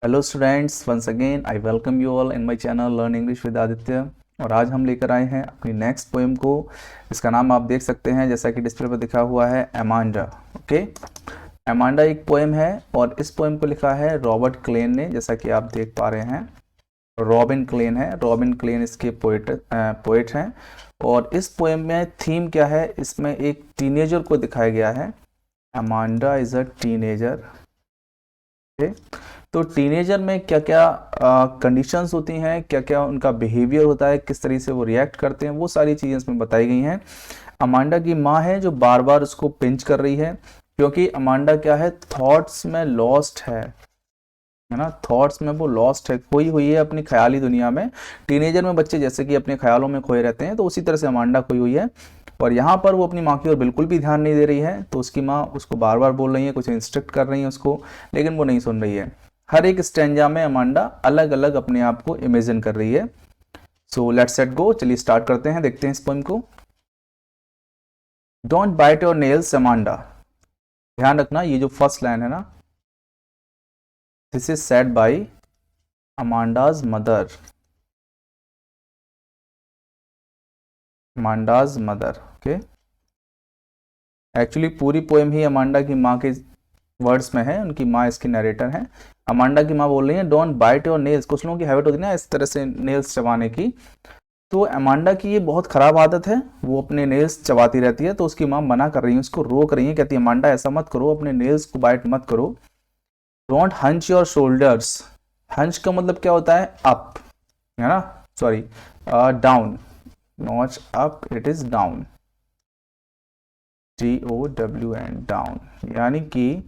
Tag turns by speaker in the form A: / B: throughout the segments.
A: Hello students, once again I welcome you all in my channel learn English with Aditya. और आज हम लेकर आए हैं अपनी नेक्स्ट पोएम को। इसका नाम आप देख सकते हैं जैसा कि डिस्प्ले पर दिखा हुआ है, एमांडा। ओके, एमांडा एक पोएम है और इस पोएम को लिखा है रॉबर्ट क्लेन ने, जैसा कि आप देख पा रहे हैं। रॉबिन क्लेन है, रॉबिन क्लेन इसके पोएट हैं। और इस पोएम में थीम क्या है, इसमें एक टीनेजर को दिखाया गया है। एमांडा इज अ टीनेजर। तो टीनेजर में क्या क्या कंडीशंस होती हैं, क्या क्या उनका बिहेवियर होता है, किस तरीके से वो रिएक्ट करते हैं, वो सारी चीज़ें इसमें बताई गई हैं। अमांडा की माँ है जो बार बार उसको पिंच कर रही है, क्योंकि अमांडा क्या है, थॉट्स में लॉस्ट है ना। थॉट्स में वो लॉस्ट है, खोई हुई है अपनी ख्याली दुनिया में। टीनेजर में बच्चे जैसे कि अपने ख्यालों में खोए रहते हैं, तो उसी तरह से अमांडा खोई हुई है। और यहाँ पर वो अपनी माँ की ओर बिल्कुल भी ध्यान नहीं दे रही है, तो उसकी माँ उसको बार बार बोल रही है, कुछ इंस्ट्रक्ट कर रही है उसको, लेकिन वो नहीं सुन रही है। हर एक स्टैंजा में अमांडा अलग अलग अपने आप को इमेजिन कर रही है। सो लेट्स सेट गो, चलिए स्टार्ट करते हैं, देखते हैं इस पोएम को। Don't bite your nails Amanda. ध्यान रखना, ये जो फर्स्ट लाइन है ना, this is said by Amanda's mother. Amanda's mother, okay. Actually पूरी पोएम ही अमांडा की माँ के वर्ड्स में है, उनकी माँ इसकी नरेटर है। अमांडा की माँ बोल रही है डोंट बाइट योर नेल्स। कुछ लोगों की हैबिट होती है ना इस तरह से नेल्स चबाने की, तो अमांडा की ये बहुत खराब आदत है, वो अपने नेल्स चबाती रहती है। तो उसकी माँ मना कर रही है, उसको रोक रही है, कहती है अमांडा ऐसा मत करो, अपने नेल्स को बाइट मत करो। Don't hunch your shoulders. Hunch का मतलब क्या होता है, अप, है ना, sorry down, notch up, it is down, DOWN, down. यानी कि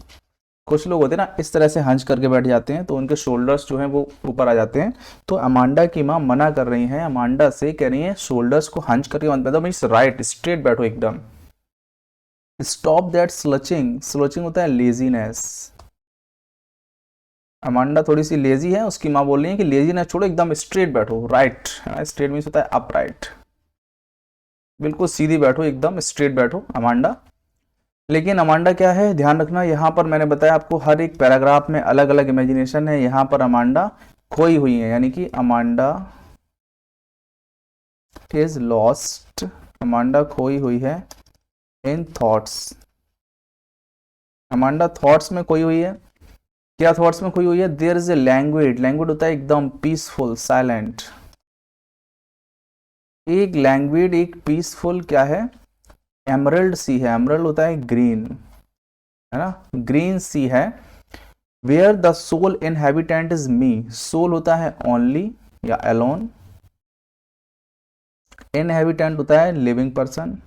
A: कुछ लोग होते हैं ना इस तरह से हंच करके बैठ जाते हैं, तो उनके शोल्डर्स जो हैं वो ऊपर आ जाते हैं। तो अमांडा की माँ मना कर रही हैं, अमांडा से कह रही हैं शोल्डर्स को हंच करके मत बैठो, मीन्स राइट, स्ट्रेट बैठो एकदम। Stop that स्लचिंग। स्लचिंग होता है लेजीनेस। अमांडा थोड़ी सी लेजी है, उसकी माँ बोल रही है कि लेजीनेस छोड़ो, एकदम स्ट्रेट बैठो, राइट। स्ट्रेट मीन्स होता है अपराइट, बिल्कुल सीधी बैठो, एकदम स्ट्रेट बैठो अमांडा। लेकिन अमांडा क्या है, ध्यान रखना, यहाँ पर मैंने बताया आपको हर एक पैराग्राफ में अलग अलग इमेजिनेशन है। यहाँ पर अमांडा खोई हुई है, यानी कि अमांडा इज लॉस्ट। अमांडा खोई हुई है इन थॉट्स। अमांडा थॉट्स में खोई हुई है। क्या थॉट्स में खोई हुई है, there is a language. Language होता है एकदम पीसफुल, साइलेंट। एक लैंग्वेज, एक पीसफुल क्या है, एमरल्ड सी है। एमरल्ड होता है ग्रीन, है ना, ग्रीन सी है। Where the sole inhabitant is me. Sole होता है ओनली या अलोन। इनहेबिटेंट होता है living person.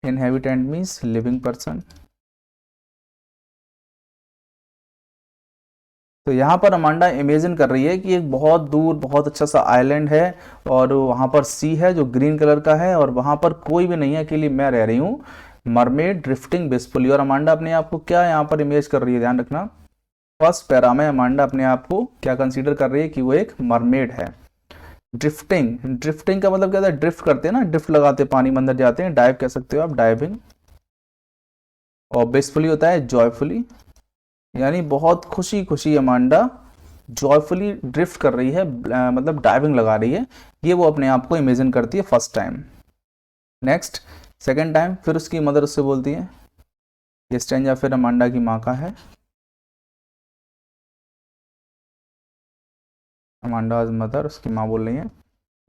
A: Inhabitant means living person. तो यहाँ पर अमांडा इमेजिन कर रही है कि एक बहुत दूर बहुत अच्छा सा आइलैंड है, और वहाँ पर सी है जो ग्रीन कलर का है, और वहाँ पर कोई भी नहीं है, अकेली मैं रह रही हूँ, मरमेड ड्रिफ्टिंग बेसफुली। और अमांडा अपने आप को क्या यहाँ पर इमेज कर रही है, ध्यान रखना, फर्स्ट पैरा में अमांडा अपने आप को क्या कंसीडर कर रही है कि वो एक मरमेड है। ड्रिफ्टिंग, ड्रिफ्टिंग का मतलब क्या होता है, ड्रिफ्ट करते हैं ना, ड्रिफ्ट लगाते हैं, पानी में अंदर जाते हैं, डाइव कह सकते हो आप, डाइविंग। और बेसफुली होता है जॉयफुली, यानी बहुत खुशी खुशी अमांडा जॉयफुली ड्रिफ्ट कर रही है, मतलब डाइविंग लगा रही है। ये वो अपने आप को इमेजिन करती है first time. Next, second time फिर उसकी मदर उससे बोलती है, ये स्टैंजा फिर अमांडा की माँ का है। अमांडा मदर, उसकी माँ बोल रही है,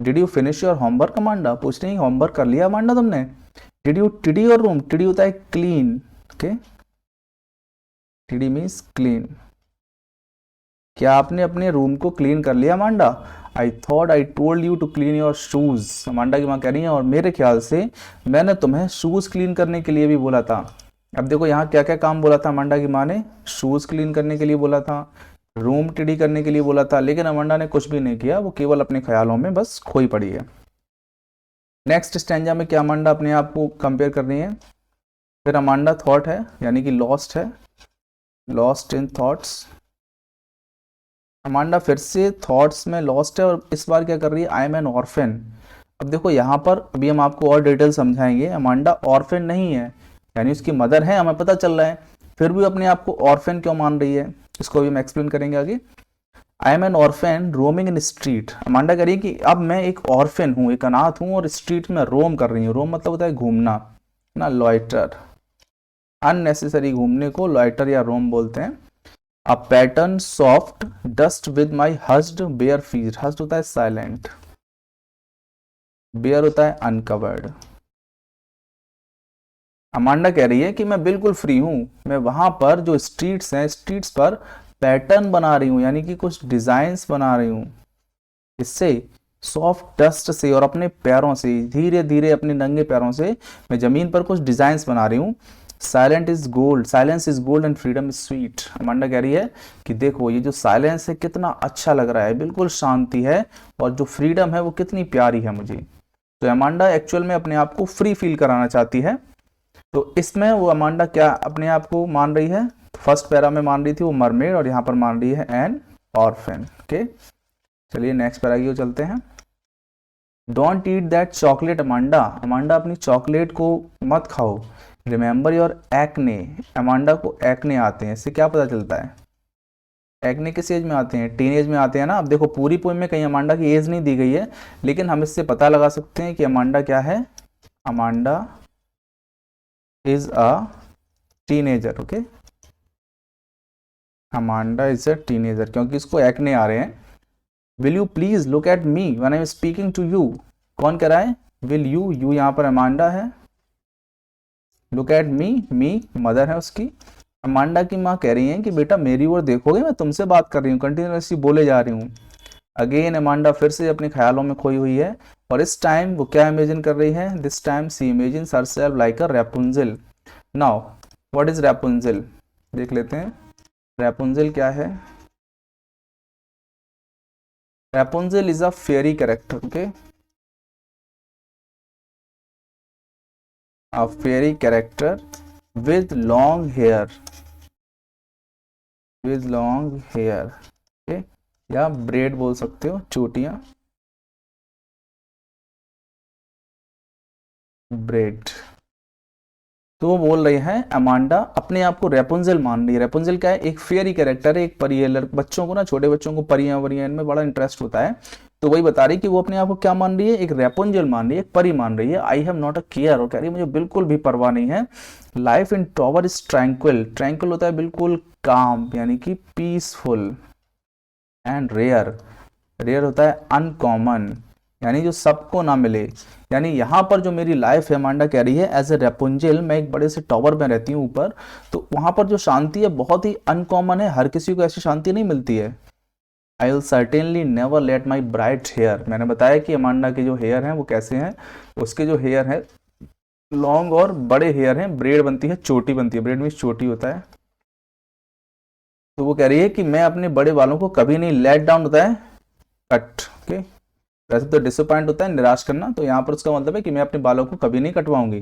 A: did you finish your homework Amanda. पूछ रही है होमवर्क कर लिया अमांडा तुमने। Did you tidy your room. Tidy होता है clean, okay, tidy means clean. क्या आपने अपने रूम को क्लीन कर लिया Amanda. I thought I told you to clean your shoes. Amanda की माँ कह रही है, और मेरे ख्याल से मैंने तुम्हें शूज क्लीन करने के लिए भी बोला था। अब देखो यहाँ क्या क्या काम बोला था अमांडा की माँ ने, शूज क्लीन करने के लिए बोला था, रूम टिडी करने के लिए बोला था, लेकिन अमांडा ने कुछ भी नहीं किया, वो केवल अपने ख्यालों में बस खोई पड़ी है। नेक्स्ट स्टैंजा में क्या अमांडा अपने आप को कंपेयर कर रही है, फिर अमांडा थॉट है, यानी कि लॉस्ट है, लॉस्ट इन थॉट्स। अमांडा फिर से थॉट्स में लॉस्ट है, और इस बार क्या कर रही है, आई एम एन ऑर्फन। अब देखो यहाँ पर अभी हम आपको और डिटेल समझाएंगे। अमांडा ऑर्फन नहीं है, यानी उसकी मदर है, हमें पता चल रहा है, फिर भी अपने आप को ऑर्फन क्यों मान रही है, इसको भी हम एक्सप्लेन करेंगे आगे। I am an orphan roaming in street. Amanda कह रही है कि अब मैं एक ऑर्फेन हूँ, एक अनाथ हूँ और स्ट्रीट में रोम कर रही हूँ। रोम मतलब होता है घूमना ना, लॉइटर, अननेसेसरी घूमने को लॉइटर या रोम बोलते हैं। A pattern soft dust with my hushed bare feet. Hushed होता है साइलेंट, बेयर होता है अनकवर्ड। अमांडा कह रही है कि मैं बिल्कुल फ्री हूं, मैं वहां पर जो स्ट्रीट्स हैं, स्ट्रीट्स पर पैटर्न बना रही हूं, यानी कि कुछ डिजाइन्स बना रही हूं। इससे सॉफ्ट डस्ट से और अपने पैरों से, धीरे धीरे अपने नंगे पैरों से मैं जमीन पर कुछ डिजाइन्स बना रही हूँ। Silent is gold, silence is gold and freedom is sweet. Amanda कह रही है कि देखो ये जो साइलेंस है कितना अच्छा लग रहा है, बिल्कुल शांति है, और जो फ्रीडम है वो कितनी प्यारी है मुझे। तो अमांडा एक्चुअल में अपने आप को फ्री फील कराना चाहती है। तो इसमें वो अमांडा क्या अपने आप को मान रही है? फर्स्ट पैरा में मान रही थी वो मरमेड, और यहाँ पर मान रही है एन ऑर्फेन। ओके, चलिए नेक्स्ट पैरा की ओर चलते हैं। Don't eat that chocolate Amanda. Amanda अपनी चॉकलेट को मत खाओ। Remember your acne. अमांडा को एक्ने आते हैं, इससे क्या पता चलता है? एक्ने किस एज में आते हैं? टीन एज में आते हैं ना। अब देखो पूरी पोएम में कहीं अमांडा की एज नहीं दी गई है, लेकिन हम इससे पता लगा सकते हैं कि अमांडा क्या है। Amanda is a teenager. Okay, Amanda is a teenager क्योंकि इसको एक्ने आ रहे हैं। Will you please look at me when I am speaking to you. कौन कह रहा है? विल यू, यू यहाँ पर अमांडा है। Look at me, me mother है उसकी। अमांडा की माँ कह रही है कि बेटा मेरी ओर देखोगे, मैं तुमसे बात कर रही हूँ, कंटिन्यूसली बोले जा रही हूँ। अगेन अमांडा फिर से अपने ख्यालों में खोई हुई है, और इस टाइम वो क्या इमेजिन कर रही है? This time she imagines herself like a Rapunzel. Now what is Rapunzel, देख लेते हैं। रैपुंजल क्या है? Rapunzel is a fairy character. Okay, a fairy character with long hair, with long hair। okay? या ब्रेड बोल सकते हो, चोटियां, ब्रेड। तो वो बोल रहे हैं अमांडा अपने आप को रेपुंजल मान रही है। रेपुंजल क्या है? एक फेयरी कैरेक्टर है, एक परी है। बच्चों को ना, छोटे बच्चों को परियां वरियां इनमें बड़ा इंटरेस्ट होता है, तो वही बता रही कि वो अपने आप को क्या मान रही है? एक रेपुंजल मान रही है, एक परी मान रही है। आई हैव नॉट अ केयर, और कह रही है मुझे बिल्कुल भी परवाह नहीं है। Life in tower is tranquil. Tranquil होता है बिल्कुल काम, यानी कि पीसफुल। एंड रेयर, रेयर होता है अनकॉमन, यानी जो सबको ना मिले। यानी यहाँ पर जो मेरी लाइफ है, अमांडा कह रही है, एज ए रेपुंजल, मैं एक बड़े से टॉवर में रहती हूँ ऊपर, तो वहां पर जो शांति है बहुत ही अनकॉमन है, हर किसी को ऐसी शांति नहीं मिलती है। I will certainly never let my bright hair. मैंने बताया कि अमांडा के जो हेयर हैं वो कैसे हैं। उसके जो हेयर है लॉन्ग और बड़े हेयर हैं, ब्रेड बनती है, चोटी बनती है। ब्रेड मीन्स चोटी होता है। तो वो कह रही है कि मैं अपने बड़े बालों को कभी नहीं, लेट डाउन होता है कट। ओके, वैसे तो डिसअपॉइंट होता है निराश करना, तो यहाँ पर उसका मतलब है कि मैं अपने बालों को कभी नहीं कटवाऊंगी।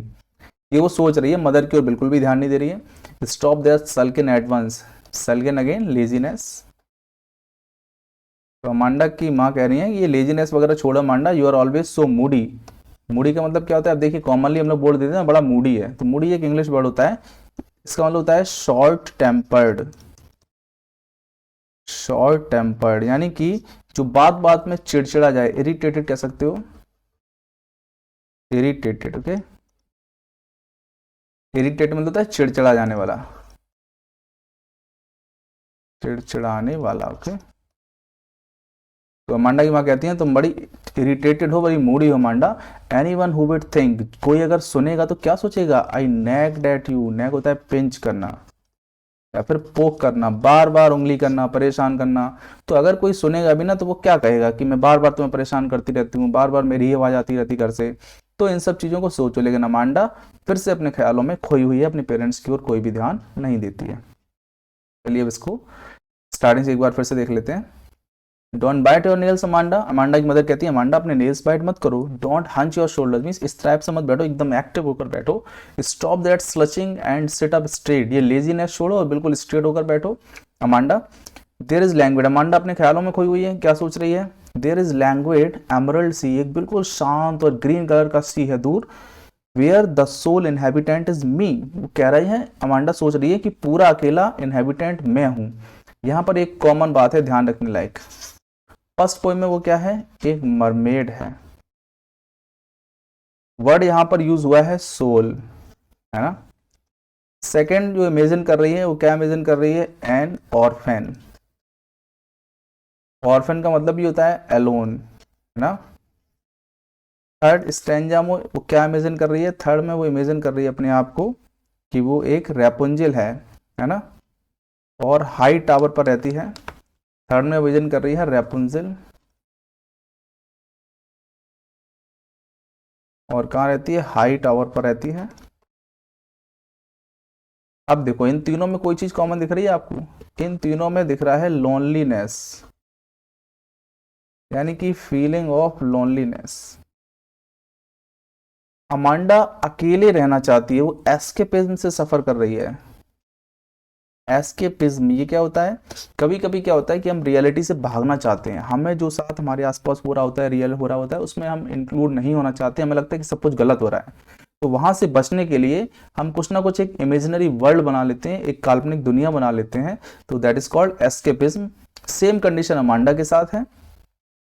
A: ये वो सोच रही है, मदर की ओर बिल्कुल भी ध्यान नहीं दे रही है। Stop there sulking at once. Sulking again laziness. तो अमांडा की माँ कह रही है ये लेजीनेस वगैरह छोड़ो Amanda, you are always so moody. Moody का मतलब क्या होता है? अब देखिए कॉमनली हम लोग बोल देते हैं बड़ा मूडी है, तो मूडी एक इंग्लिश वर्ड होता है, इसका मतलब होता है शॉर्ट टेम्पर्ड। शॉर्ट टेम्पर्ड यानी कि जो बात बात में चिड़चिड़ा जाए, इरिटेटेड कह सकते हो, इरिटेटेड। ओके, इरिटेटेड मतलब होता है चिड़चिड़ा जाने वाला, चिड़चिड़ाने वाला। ओके, तो अमांडा की माँ कहती हैं तुम बड़ी इरिटेटेड हो, बड़ी मूडी हो Amanda. Any one who would think, कोई अगर सुनेगा तो क्या सोचेगा? आई नैग्ड एट यू। नैग होता है पिंच करना या फिर पोक करना, बार बार उंगली करना, परेशान करना। तो अगर कोई सुनेगा भी ना तो वो क्या कहेगा कि मैं बार बार तुम्हें परेशान करती रहती हूँ, बार बार मेरी ही आवाज आती रहती घर से। तो इन सब चीज़ों को सोचो। लेकिन अमांडा फिर से अपने ख्यालों में खोई हुई है, अपने पेरेंट्स की ओर कोई भी ध्यान नहीं देती है। चलिए अब इसको स्टार्टिंग से एक बार फिर से देख लेते हैं। Don't bite your nails Amanda. Amanda की मदर कहती है अमांडा अपने नेल्स बाइट मत करो। Don't hunch your shoulders, means इस टाइप से मत बैठो, एकदम एक्टिव होकर बैठो। Stop that slouching and sit up straight, ये लेजीनेस छोड़ो और बिल्कुल स्ट्रेट होकर बैठो Amanda. There is languid, Amanda अपने ख्यालों में खोई हुई है, क्या सोच रही है? देयर इज लैंग्वेड एमरल्ड सी, एक बिल्कुल शांत और ग्रीन कलर का सी है दूर। Where the sole inhabitant is me, वो कह रही है, अमांडा सोच रही है कि पूरा अकेला इनहेबिटेंट मैं हूँ। यहाँ पर एक कॉमन बात है ध्यान रखने लायक। फर्स्ट पोइम में वो क्या है, एक मरमेड है। वर्ड यहाँ पर यूज हुआ है सोल, है ना। सेकंड जो इमेजिन कर रही है वो क्या इमेजिन कर रही है, एन ऑर्फेन। ऑर्फेन का मतलब ये होता है एलोन, है ना। थर्ड स्टैंजा में वो क्या इमेजिन कर रही है, थर्ड में वो इमेजिन कर रही है अपने आप को कि वो एक रैपुंजल है ना, और हाई टावर पर रहती है। थर्ड में विजन कर रही है रैपुंजल, और कहाँ रहती है, हाई टावर पर रहती है। अब देखो इन तीनों में कोई चीज कॉमन दिख रही है आपको, इन तीनों में दिख रहा है लोनलीनेस, यानी कि फीलिंग ऑफ लोनलीनेस। अमांडा अकेले रहना चाहती है, वो एस्केपिज्म से सफर कर रही है। एस्केपिज्म ये क्या होता है, कभी कभी क्या होता है कि हम रियलिटी से भागना चाहते हैं, हमें जो साथ हमारे आसपास हो रहा होता है, रियल हो रहा होता है, उसमें हम इंक्लूड नहीं होना चाहते, हमें लगता है कि सब कुछ गलत हो रहा है। तो वहां से बचने के लिए हम कुछ ना कुछ एक इमेजिनरी वर्ल्ड बना लेते हैं, एक काल्पनिक दुनिया बना लेते हैं, तो that is called escapism. Same condition Amanda के साथ है।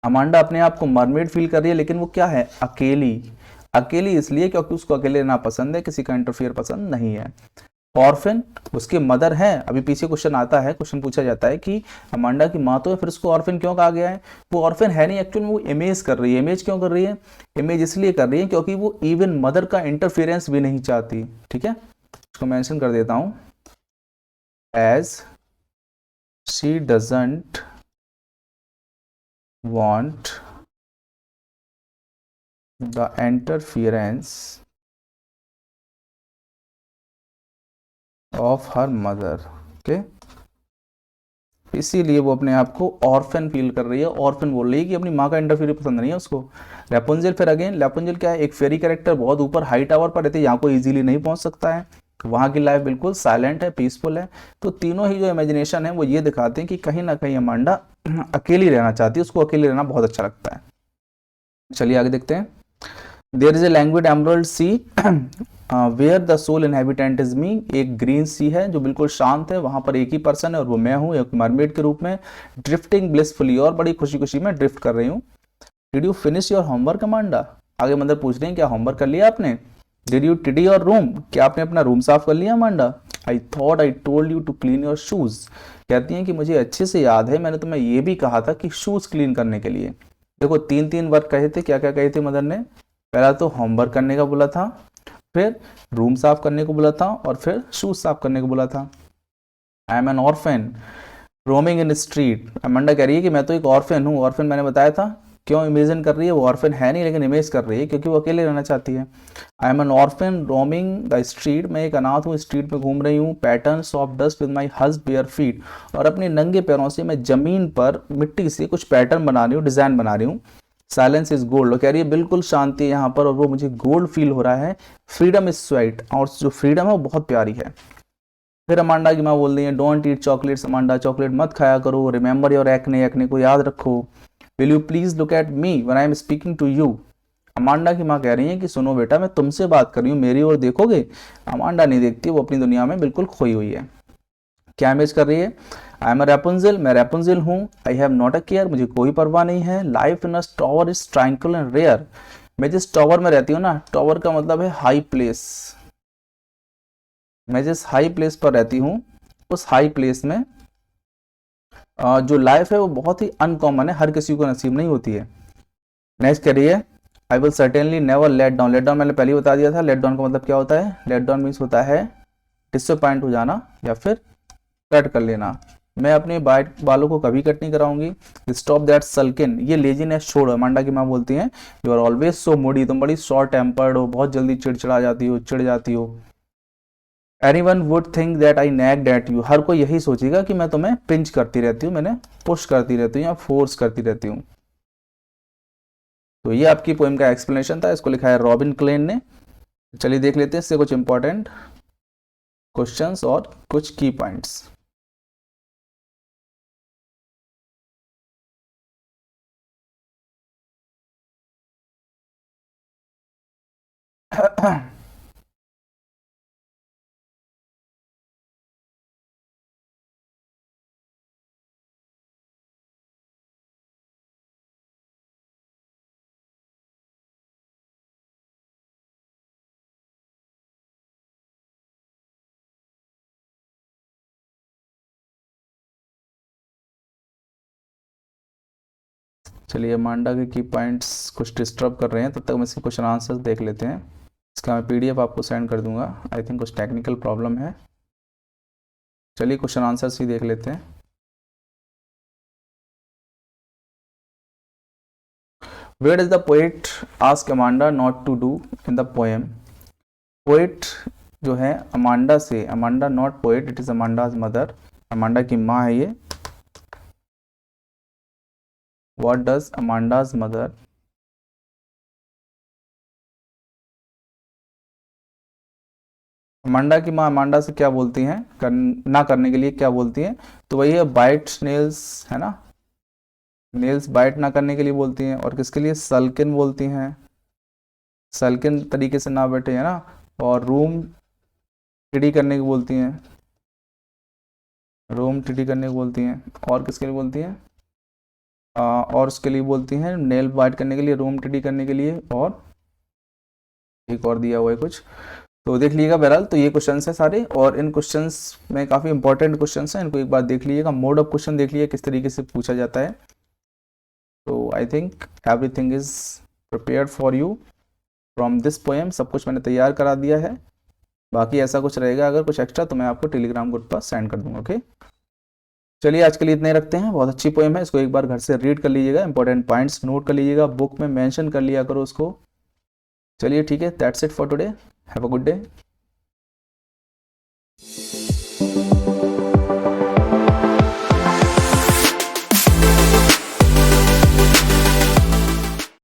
A: अमांडा अपने आप को मरमेड फील कर रही है, लेकिन वो क्या है, अकेली। अकेली इसलिए क्योंकि उसको अकेले रहना पसंद है, किसी का इंटरफियर पसंद नहीं है। ऑर्फिन उसकी मदर है, अभी पीछे क्वेश्चन आता है, क्वेश्चन पूछा जाता है कि अमांडा की माँ तो है, फिर उसको ऑर्फिन क्यों कहा गया है। वो ऑर्फिन है नहीं, एक्चुअली वो इमेज कर रही है। इमेज क्यों कर रही है, इमेज इसलिए कर रही है क्योंकि वो इवन मदर का इंटरफेरेंस भी नहीं चाहती। ठीक है, इसको मेंशन कर देता हूं, as she doesn't want the interference of her mother. Okay, इसीलिए वो अपने आप को ऑर्फन फील कर रही है। ऑर्फन बोल रही है कि अपनी माँ का इंटरफियर पसंद नहीं है उसको। रैपुंजल, फिर अगेन रैपुंजल क्या है, एक फेरी कैरेक्टर, बहुत ऊपर हाई टावर पर रहती है, यहाँ को इजीली नहीं पहुंच सकता है, वहाँ की लाइफ बिल्कुल साइलेंट है, पीसफुल है। तो तीनों ही जो इमेजिनेशन है वो ये दिखाते हैं कि कहीं ना कहीं अमांडा अकेली रहना चाहती है, उसको अकेले रहना बहुत अच्छा लगता है। चलिए आगे देखते हैं। There is a language emerald sea where the sole inhabitant is me. एक ग्रीन सी है जो बिल्कुल शांत है, वहां पर एक ही पर्सन है और वो मैं हूँ, एक मरमेड के रूप में ड्रिफ्टिंग ब्लिसफुली, और बड़ी खुशी खुशी में ड्रिफ्ट कर रही हूँ। Did you finish your homework Amanda. आगे मतलब पूछ रहे हैं क्या होमवर्क कर लिया आपने। Did you tidy your room, क्या आपने अपना रूम साफ कर लिया Amanda. I thought I told you to clean your shoes. कहती हैं कि मुझे अच्छे से याद है, मैंने तुम्हें ये भी कहा था कि शूज क्लीन करने के लिए। देखो तीन तीन वर्क कहे थे, क्या क्या कहे थे मदर ने, पहला तो होमवर्क करने का बोला था, फिर रूम साफ करने को बोला था, और फिर शूज साफ करने को बोला था। I am an orphan roaming in street. Amanda कह रही है कि मैं तो एक ऑर्फेन हूँ। ऑर्फेन मैंने बताया था, क्यों इमेजिन कर रही है, वो ऑर्फेन है नहीं लेकिन इमेज कर रही है क्योंकि वो अकेले रहना चाहती है। I am an orphan roaming the street, मैं एक अनाथ हूँ, स्ट्रीट में घूम रही हूँ। Patterns of dust with my huge bare feet, और अपने नंगे पैरों से मैं जमीन पर मिट्टी से कुछ पैटर्न बना रही हूँ, डिजाइन बना रही हूँ। साइलेंस इज गोल्ड, कह रही है बिल्कुल शांति है यहाँ पर और वो मुझे गोल्ड फील हो रहा है। फ्रीडम इज स्वेट, और जो फ्रीडम है वो बहुत प्यारी है। फिर अमांडा की माँ बोल रही है don't eat chocolates Amanda, chocolate मत खाया करो। रिमेंबर योर एक्ने, एक्ने को याद रखो। Will you please look at me when I am speaking to you. Amanda की माँ कह रही है कि सुनो बेटा, मैं तुमसे बात कर रही हूँ, मेरी ओर देखोगे। अमांडा नहीं देखती, वो अपनी दुनिया में बिल्कुल खोई हुई है। क्या इमेज कर रही है, आई एम रैपुंजल, मैं रैपुंजल हूँ। I have not a care, मुझे कोई परवाह नहीं है। Life in a tower is tranquil and rare, मैं जिस टावर में रहती हूँ ना, टावर का मतलब है हाई प्लेस, मैं जिस हाई प्लेस पर रहती हूँ उस हाई प्लेस में जो लाइफ है वो बहुत ही अनकॉमन है, हर किसी को नसीब नहीं होती है। नेक्स्ट करिए, I will certainly never let down. Let down मैंने पहले ही बता दिया था, लेट डाउन का मतलब क्या होता है, लेट डाउन मीन्स होता है डिसअपॉइंट हो जाना या फिर कट कर लेना। मैं अपने बालों को कभी कट नहीं कराऊंगी। स्टॉप दैट सल्किन, ये लेजीनेस छोड़ो। अमांडा की माँ बोलती हैं you are always so moody, तुम बड़ी शॉर्ट टेम्पर्ड हो, बहुत जल्दी चिड़चिड़ा जाती हो, चिढ़ जाती हो। Anyone would think that I nagged at you, हर कोई यही सोचेगा कि मैं तुम्हें पिंच करती रहती हूँ, मैंने पुश करती रहती हूँ या फोर्स करती रहती हूँ। तो ये आपकी पोएम का एक्सप्लेनेशन था, इसको लिखा है रॉबिन क्लेन ने। चलिए देख लेते हैं इससे कुछ इंपॉर्टेंट क्वेश्चंस और कुछ की पॉइंट्स। चलिए अमांडा के की पॉइंट्स कुछ डिस्टर्ब कर रहे हैं, तब तक हम इसके क्वेश्चन आंसर्स देख लेते हैं। इसका मैं पीडीएफ आपको सेंड कर दूंगा। आई थिंक कुछ टेक्निकल प्रॉब्लम है। चलिए क्वेश्चन आंसर्स ही देख लेते हैं। Where is the poet ask Amanda not to do in the poem. Poet जो है अमांडा से, Amanda not poet, it is Amanda's mother, Amanda की माँ है ये। What does Amanda's mother, Amanda की माँ अमांडा से क्या बोलती हैं, ना करने के लिए क्या बोलती हैं, तो वही है बाइट नेल्स, है ना, नेल्स बाइट ना करने के लिए बोलती हैं। और किसके लिए, सल्किन बोलती हैं, सल्किन तरीके से ना बैठे, है ना। और रूम टिडी करने की बोलती हैं, रूम टिडी करने की बोलती हैं। और किसके लिए बोलती हैं, और उसके लिए बोलती हैं नेल बाइट करने के लिए, रूम टिडी करने के लिए, और एक और दिया हुआ है कुछ, तो देख लीजिएगा। बहरहाल तो ये क्वेश्चंस है सारे, और इन क्वेश्चंस में काफ़ी इंपॉर्टेंट क्वेश्चंस हैं, इनको एक बार देख लीजिएगा। मोड ऑफ क्वेश्चन देख लीजिए किस तरीके से पूछा जाता है। तो I think everything is prepared for you from this poem. सब कुछ मैंने तैयार करा दिया है। बाकी ऐसा कुछ रहेगा अगर कुछ एक्स्ट्रा तो मैं आपको टेलीग्राम ग्रुप पर सेंड कर दूंगा। ओके, चलिए आज के लिए इतने रखते हैं। बहुत अच्छी पोएम है, इसको एक बार घर से रीड कर लीजिएगा, इंपॉर्टेंट पॉइंट्स नोट कर लीजिएगा, बुक में मेंशन कर लिया करो उसको। चलिए ठीक है, that's it for today, have a good day.